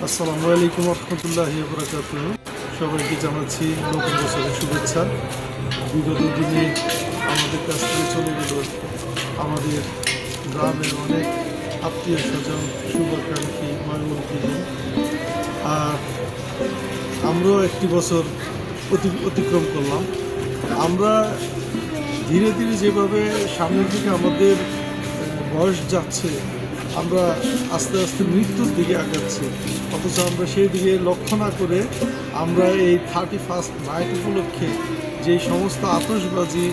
আসসালামু আলাইকুম রহমতুল্লাহি ওয়া বারাকাতুহু। সবাইকে জানাচ্ছি নতুন বছরের শুভেচ্ছা। বিগত দিনে আমাদের কাছ থেকে চলে গেল আমাদের গ্রামের অনেক আত্মীয় স্বজন, শুভাকাঙ্ক্ষী, ময়মনসিংহ। আর আমরাও একটি বছর অতিক্রম করলাম। আমরা ধীরে ধীরে যেভাবে সামনের দিকে আমাদের বয়স যাচ্ছে, আমরা আস্তে আস্তে মৃত্যুর দিকে আগাচ্ছি, অথচ আমরা সেই দিকে লক্ষ্য না করে আমরা এই 31st নাইট উপলক্ষে যেই সমস্ত আতশবাজি,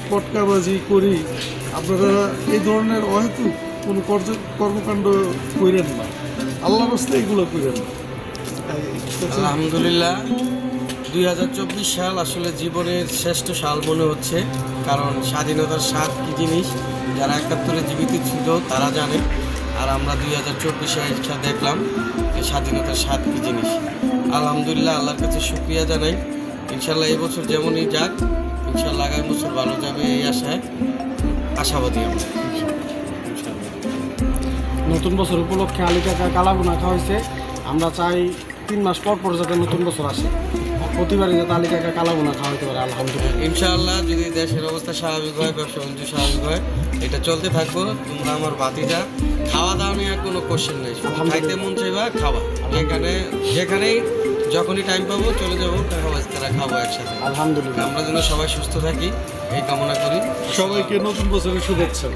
পটকাবাজি করি, আপনারা এই ধরনের অহেতুক কোনো কর্মকাণ্ড করেন না, আল্লাহর রাস্তায় এগুলো করেন না। আলহামদুলিল্লাহ, 2024 সাল আসলে জীবনের শ্রেষ্ঠ সাল মনে হচ্ছে। কারণ স্বাধীনতার স্বাদ কী জিনিস যারা 71-এ জীবিত ছিল তারা জানে। আর আমরা 2024-এ ইচ্ছা দেখলাম যে স্বাধীনতার স্বাদ কী জিনিস। আলহামদুলিল্লাহ, আল্লাহর কাছে শুকরিয়া জানাই। ইনশাল্লাহ এই বছর যেমনই যাক, ইনশাল্লাহ আগামী বছর ভালো যাবে এই আশাবাদী আমরা। নতুন বছর উপলক্ষে আলী কাকা কালাভুনা খাওয়া হয়েছে। আমরা চাই 3 মাস পর পর যাতে নতুন বছর আসে, প্রতিবারই যাতে আলী কাকা কালাভুনা খাওয়া হতে পারে। আলহামদুলিল্লাহ, ইনশাআল্লাহ যদি দেশের অবস্থা স্বাভাবিক হয়, ব্যবসা বাণিজ্য স্বাভাবিক হয়, এটা চলতে থাকবো। তোমরা আমার ভাতিজা, খাওয়া দাওয়া নিয়ে কোনো কোশ্চেন নেই। খাইতে মন চাইবা খাওয়া, যেখানেই যখনই টাইম পাবো চলে যাবো, তারা খাবো একসাথে। আলহামদুলিল্লাহ, আমরা যেন সবাই সুস্থ থাকি এই কামনা করি। সবাইকে নতুন বছরের শুভেচ্ছা।